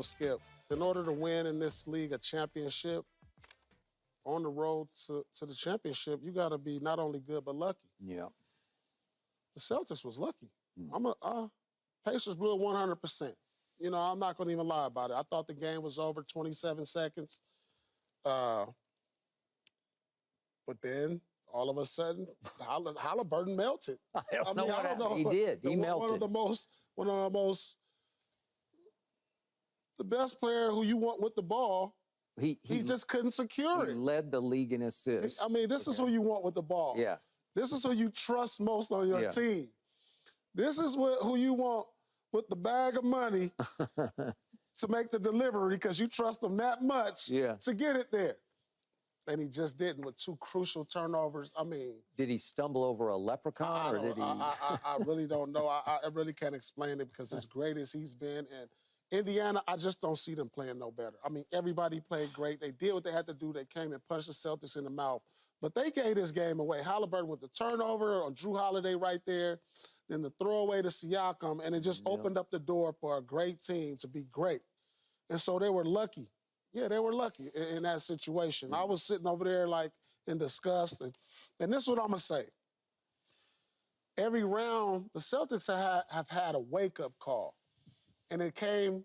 Skip, in order to win in this league a championship, on the road to the championship, you got to be not only good but lucky. Yeah. The Celtics was lucky. Pacers blew it 100%. You know, I'm not going to even lie about it. I thought the game was over 27 seconds. But then, all of a sudden, Halliburton melted. I don't know. He did. He melted. The best player who you want with the ball, he just couldn't secure it. He led the league in assists. I mean, this is who you want with the ball. Yeah. This is who you trust most on your team. This is who you want with the bag of money to make the delivery because you trust them that much to get it there. And he just didn't with two crucial turnovers. I mean... Did he stumble over a leprechaun or did he... I really don't know. I really can't explain it because as great as he's been, and Indiana, I just don't see them playing no better. I mean, everybody played great. They did what they had to do. They came and punched the Celtics in the mouth. But they gave this game away. Halliburton with the turnover on Drew Holiday right there, then the throwaway to Siakam, and it just opened up the door for a great team to be great. And so they were lucky. Yeah, they were lucky in that situation. I was sitting over there like in disgust. And this is what I'm going to say. Every round, the Celtics have had a wake-up call. And it came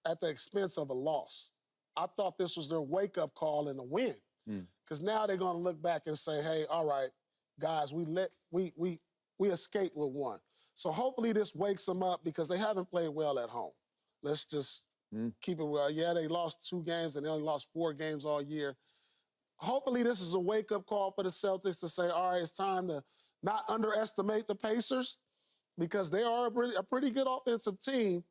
at the expense of a loss. I thought this was their wake-up call and a win. Because now they're going to look back and say, hey, all right, guys, we escaped with one. So hopefully this wakes them up because they haven't played well at home. Let's just keep it real. Yeah, they lost 2 games and they only lost 4 games all year. Hopefully this is a wake-up call for the Celtics to say, all right, it's time to not underestimate the Pacers because they are a pretty good offensive team,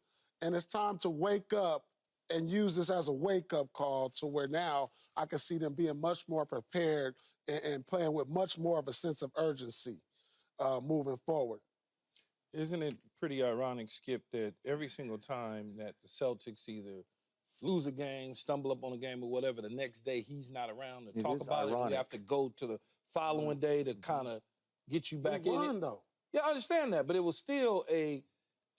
and it's time to wake up and use this as a wake-up call to where now I can see them being much more prepared and playing with much more of a sense of urgency moving forward. Isn't it pretty ironic, Skip, that every single time that the Celtics either lose a game, stumble up on a game or whatever, the next day he's not around to talk about it. You have to go to the following day to kind of get you back in it. Though. Yeah, I understand that, but it was still a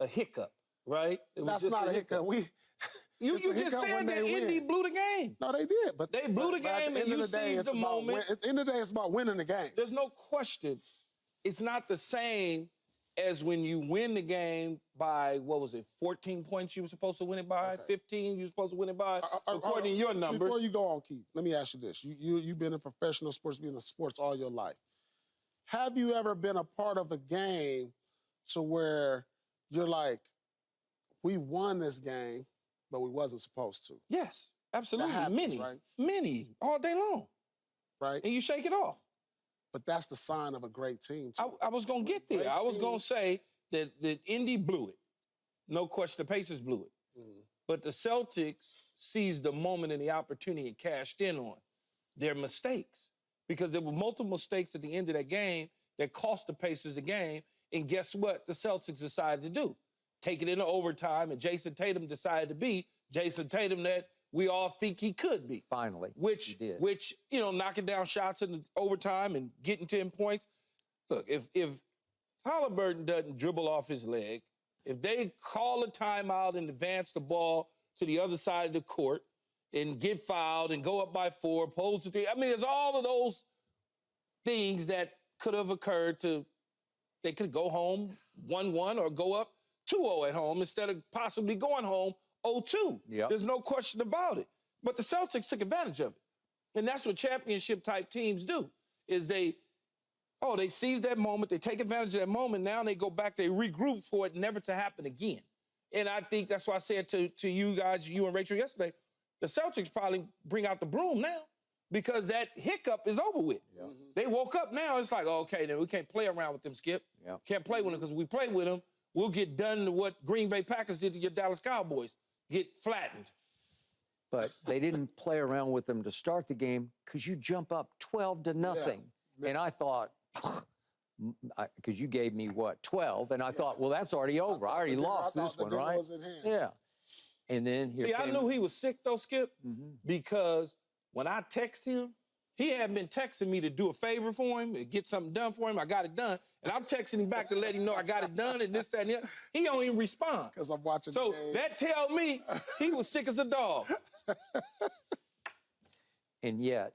hiccup, right? That's not a hiccup. You just said that Indy blew the game. No, they did. But they blew the game and you seized the moment. At the end of the day, it's about winning the game. There's no question. It's not the same as when you win the game by, 14 points you were supposed to win it by, 15 you were supposed to win it by, according to your numbers. Before you go on, Keith, let me ask you this. You've been in professional sports, been in sports all your life. Have you ever been a part of a game to where you're like, we won this game, but we wasn't supposed to? Yes, absolutely. That happens, Many, all day long. Right. And you shake it off. But that's the sign of a great team, too. I was going to get there. I was going to say that Indy blew it. No question, the Pacers blew it. But the Celtics seized the moment and the opportunity and cashed in on their mistakes. Because there were multiple mistakes at the end of that game that cost the Pacers the game. And guess what the Celtics decided to do? Take it into overtime, and Jason Tatum decided to be Jason Tatum that we all think he could be. Finally, which, knocking down shots in the overtime and getting 10 points. Look, if Halliburton doesn't dribble off his leg, if they call a timeout and advance the ball to the other side of the court and get fouled and go up by 4, pose to 3, I mean, there's all of those things that could have occurred they could go home 1-1 or go up 2-0 at home instead of possibly going home 0-2. Yep. There's no question about it. But the Celtics took advantage of it. And that's what championship-type teams do, is they seize that moment, they take advantage of that moment, now they go back, they regroup for it never to happen again. And I think that's why I said to you guys, you and Rachel yesterday, the Celtics probably bring out the broom now because that hiccup is over with. Yeah. They woke up now, it's like, okay, then we can't play around with them, Skip. Yeah. Can't play with them because if we play with them, we'll get done to what Green Bay Packers did to your Dallas Cowboys, get flattened. But they didn't play around with them to start the game because you jump up 12-0. Yeah. And I thought, because you gave me, 12? And I thought, well, that's already over. I already lost this one, right? Yeah. And then I knew he was sick, though, Skip, because when I text him he had been texting me to do a favor for him, to get something done for him. I got it done. And I'm texting him back to let him know I got it done and this, that, and the other. He don't even respond. Because I'm watching So the game. that tell me he was sick as a dog. And yet,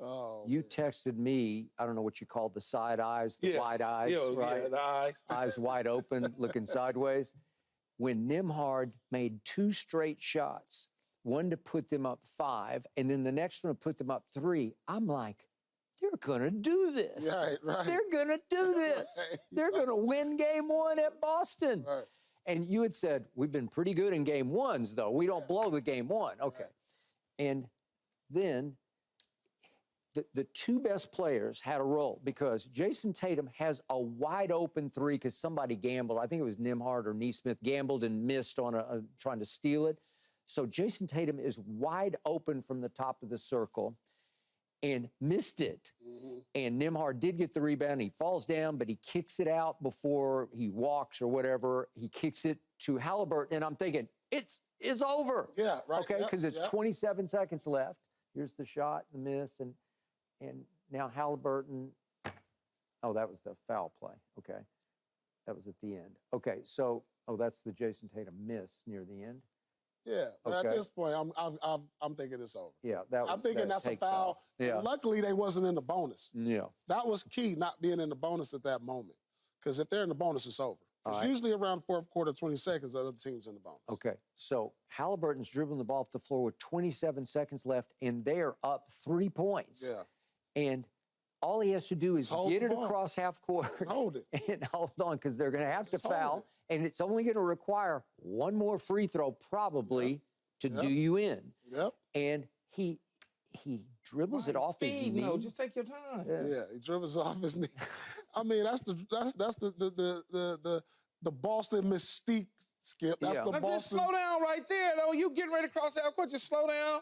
Oh, you texted me, I don't know what you call the side eyes, the wide eyes, right? Yeah, the eyes. Eyes wide open, looking sideways. When Nimhard made 2 straight shots, one to put them up 5, and then the next one to put them up 3, I'm like, they're gonna do this. Right. They're gonna do this. Right. They're gonna win game 1 at Boston. Right. And you had said, we've been pretty good in game 1s, though. We don't blow the game 1. Okay. And then the 2 best players had a role because Jason Tatum has a wide open 3 because somebody gambled. I think it was Nimhard or Neesmith gambled and missed on trying to steal it. So Jason Tatum is wide open from the top of the circle and missed it. Mm-hmm. And Nimhard did get the rebound. He falls down, but he kicks it out before he walks or whatever. He kicks it to Halliburton, and I'm thinking, it's over. Yeah, right. Okay, because it's 27 seconds left. Here's the shot, the miss, and now Halliburton. Oh, that was the foul play. Okay, that was at the end. Okay, so that's the Jason Tatum miss near the end. Yeah, but Okay. at this point, I'm thinking it's over. Yeah, that was. I'm thinking that's a take foul. Yeah, And luckily, they wasn't in the bonus. yeah. That was key, not being in the bonus at that moment. Because if they're in the bonus, it's over. All 'Cause right. usually around fourth quarter, 20 seconds, the other team's in the bonus. Okay, so Halliburton's dribbling the ball up the floor with 27 seconds left, and they're up 3 points. Yeah. And all he has to do is hold get the it ball. across half court Hold it. and hold on, because they're going to have to Just hold foul, and it's only going to require one more free throw probably to do you in. Yep. And he dribbles it off his knee. No, just take your time. Yeah, he dribbles off his knee. I mean, that's the Boston mystique, Skip. That's Yeah. the Now just Boston. slow down right there, though. You getting ready to cross that court, just slow down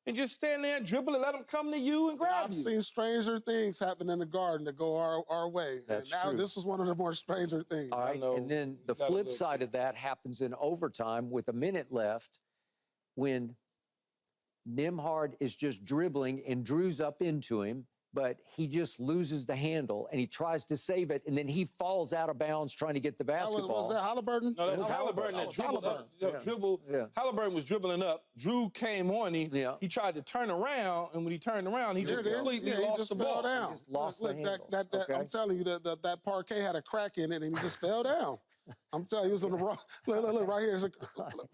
and just stand there and dribble and let them come to you and grab I've you. seen stranger things happen in the garden that go our way. That's and now true. this was one of the more stranger things. All right, know. and then the You gotta flip look. side of that happens in overtime with a minute left when Nimhard is just dribbling and Drew's up into him, but he just loses the handle and he tries to save it, and then he falls out of bounds trying to get the basketball. Was that Halliburton? No, that was Halliburton. Halliburton That that was dribbled Halliburton. up. Dribble. Yeah. Halliburton was dribbling up. Drew came on him. Yeah. He tried to turn around, and when he turned around, he just There it is. completely Yeah, he lost just the fell ball. down. just lost the handle. Okay. I'm telling you, that parquet had a crack in it, and he just fell down. I'm telling you, he was on the wrong. Look, right here.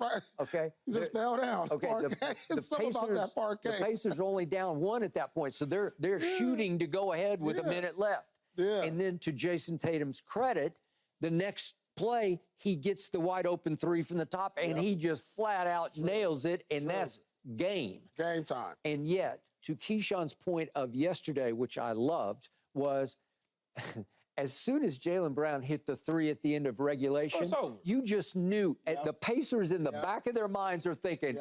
Right. Okay. He just fell down. Okay, Parquet. It's something about that parquet. the Pacers are only down 1 at that point, so they're shooting to go ahead with a minute left. Yeah. And then to Jason Tatum's credit, the next play, he gets the wide open 3 from the top, and he just flat out nails it, and that's game. Game time. And yet, to Keyshawn's point of yesterday, which I loved, was as soon as Jaylen Brown hit the 3 at the end of regulation, It's over. you just knew. The Pacers in the back of their minds are thinking,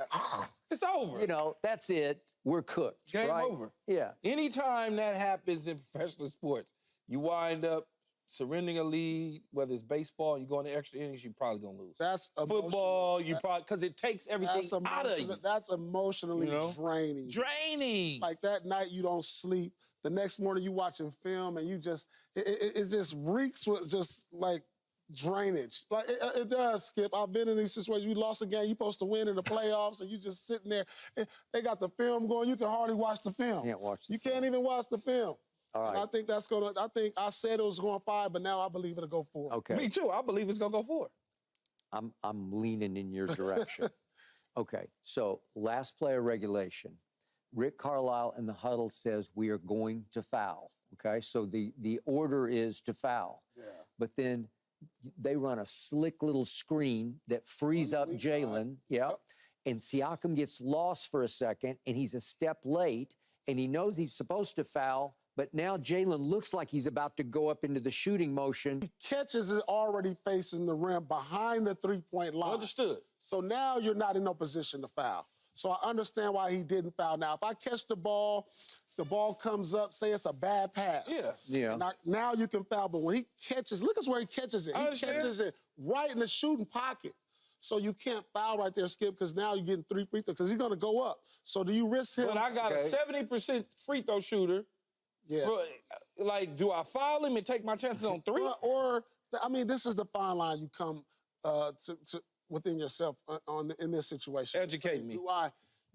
It's over. you know, that's it. We're cooked. Game right? over. Yeah. Anytime that happens in professional sports, you wind up surrendering a lead, whether it's baseball, you go into extra innings, you're probably going to lose. That's Football, you probably, because it takes everything out of you. That's emotionally You know? draining. Draining. Like that night, you don't sleep. The next morning, you watching film, and you just it just reeks with just like drainage. Like it does, Skip. I've been in these situations. You lost a game, you're supposed to win in the playoffs, and you just sitting there. They got the film going. You can hardly watch the film. Can't watch the You can't even watch the film. All And right. I think that's gonna. I think I said it was going 5, but now I believe it'll go 4. Okay. Me too. I believe it's going to go forward. I'm leaning in your direction. Okay, so last play of regulation. Rick Carlisle in the huddle says we are going to foul. Okay, so the order is to foul. Yeah. But then they run a slick little screen that frees up weak side. Jaylen. Yep. And Siakam gets lost for a second, and he's a step late, and he knows he's supposed to foul, but now Jaylen looks like he's about to go up into the shooting motion. Catches it already facing the rim behind the 3-point line. Understood. So now you're not in no position to foul. So I understand why he didn't foul. Now, if I catch the ball comes up, say it's a bad pass. Yeah. And now you can foul. But when he catches, look at where he catches it. I He understand. catches it right in the shooting pocket. So you can't foul right there, Skip, because now you're getting 3 free throws because he's going to go up. So do you risk him? But I got a 70% free throw shooter. Yeah. Like, do I foul him and take my chances on 3? I mean, this is the fine line you come to within yourself in this situation. Educate me.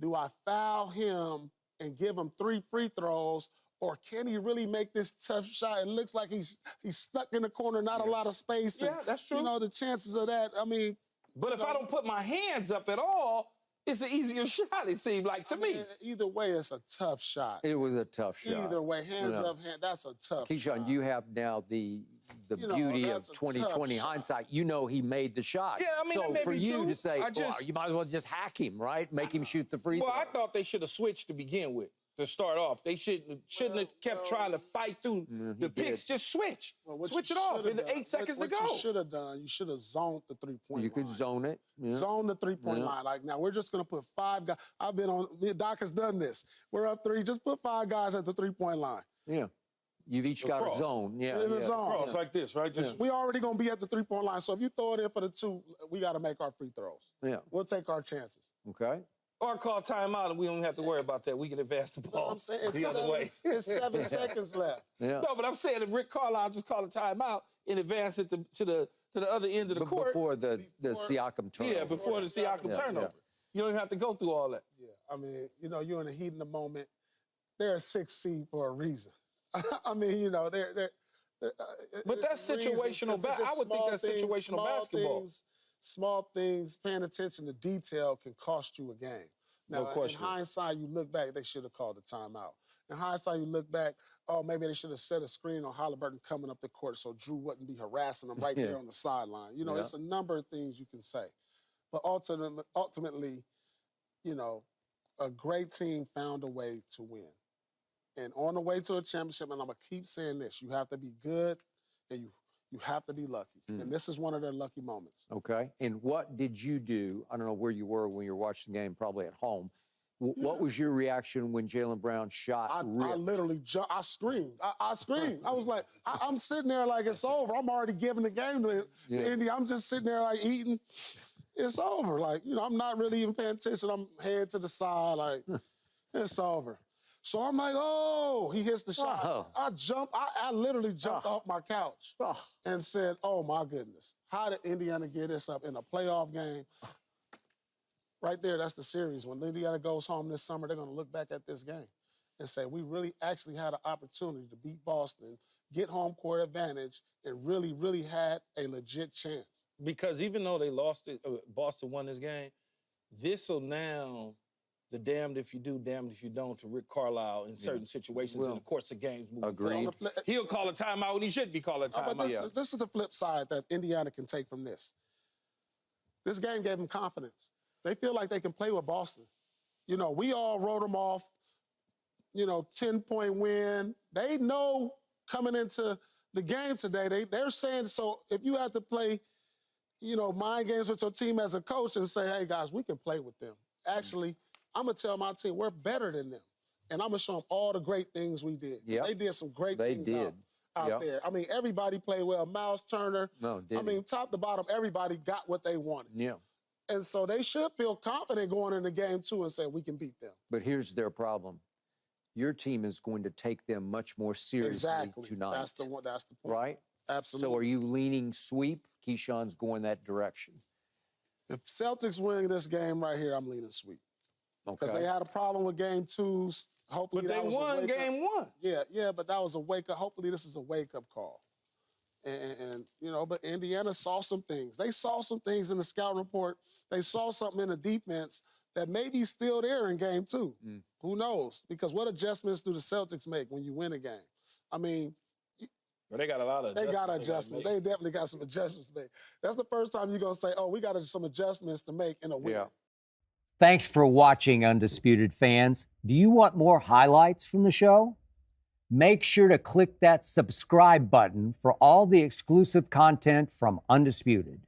Do I foul him and give him 3 free throws, or can he really make this tough shot? It looks like he's stuck in the corner, not a lot of space. Yeah, that's true. You know, the chances of that, I mean. But if I don't put my hands up at all, it's an easier shot, it seemed like to me. Either way, it's a tough shot. It was a tough shot. Either way, hands up, that's a tough Keyshawn, shot. you have now the beauty of 2020 hindsight. You know he made the shot. Yeah, I mean, so for you too. to say, you might as well just hack him, right? Make him shoot the free throw. Well, I thought they should have switched to begin with, to start off. They shouldn't have kept trying to fight through the picks. Just switch. Switch it off in 8 seconds to go. What you should have done, you should have zoned the 3-point line. You could zone it. Yeah. Zone the 3-point line. Like, now we're just going to put 5 guys. Doc has done this. We're up 3. Just put 5 guys at the 3-point line. Yeah. You've each got a zone. Yeah. In a zone. Cross like this, right? Just we already going to be at the 3-point line. So if you throw it in for the 2, we got to make our free throws. Yeah. We'll take our chances. Okay. Or call timeout, and we don't have to worry about that. We can advance the ball I'm saying the other way. It's 7 seconds left. Yeah. No, but I'm saying if Rick Carlisle just call a timeout and advance it to the other end of the court. Before the Siakam turnover. Yeah, before the Siakam turnover. Yeah. You don't even have to go through all that. Yeah, I mean, you know, you're in the heat of the moment. They're a 6 seed for a reason. I mean, you know, they're but that's situational. I would think that's situational basketball. Small things, paying attention to detail can cost you a game. Now, No question. In hindsight, you look back, they should have called the timeout. In hindsight, you look back, maybe they should have set a screen on Halliburton coming up the court so Drew wouldn't be harassing him right there on the sideline. You know, it's a number of things you can say. But ultimately, you know, a great team found a way to win. And on the way to a championship, and I'm going to keep saying this, you have to be good and you have to be lucky. And this is one of their lucky moments. Okay. And what did you do? I don't know where you were when you were watching the game, probably at home. What was your reaction when Jaylen Brown shot? I literally jumped. I screamed. I screamed. I was like, I'm sitting there like it's over. I'm already giving the game to Indy. I'm just sitting there like eating. It's over. Like, you know, I'm not really even paying attention. I'm head to the side like, it's over. So I'm like, oh, he hits the shot. Oh. I jumped. I literally jumped off my couch and said, oh, my goodness. How did Indiana get this up in a playoff game? Right there, that's the series. When Indiana goes home this summer, they're going to look back at this game and say, we really actually had an opportunity to beat Boston, get home court advantage, and really, really had a legit chance. Because even though they lost it, Boston won this game, this will now, the damned if you do, damned if you don't, to Rick Carlisle in certain situations in the course of games moving forward. He'll call a timeout when he should be calling a timeout. But this is the flip side that Indiana can take from this. This game gave them confidence. They feel like they can play with Boston. You know, we all wrote them off, 10-point win. They know coming into the game today, they're saying, so if you have to play, mind games with your team as a coach and say, hey, guys, we can play with them. Actually, I'm going to tell my team we're better than them. And I'm going to show them all the great things we did. Yep. They did some great things out there. I mean, everybody played well. Miles Turner. Top to bottom, everybody got what they wanted. Yeah. And so they should feel confident going into game 2 and say, we can beat them. But here's their problem. Your team is going to take them much more seriously tonight. That's the point. Right? Absolutely. So are you leaning sweep? Keyshawn's going that direction. If Celtics win this game right here, I'm leaning sweep. Because they had a problem with game 2s. Hopefully but that they was won a wake-up. game 1. Yeah, but that was a wake-up. Hopefully this is a wake-up call. And but Indiana saw some things. They saw some things in the scouting report. They saw something in the defense that may be still there in game 2. Who knows? Because what adjustments do the Celtics make when you win a game? I mean, well, they got a lot of adjustments. They got adjustments. They definitely got some adjustments to make. That's the first time you're going to say, oh, we got some adjustments to make in a win. Yeah. Thanks for watching, Undisputed fans. Do you want more highlights from the show? Make sure to click that subscribe button for all the exclusive content from Undisputed.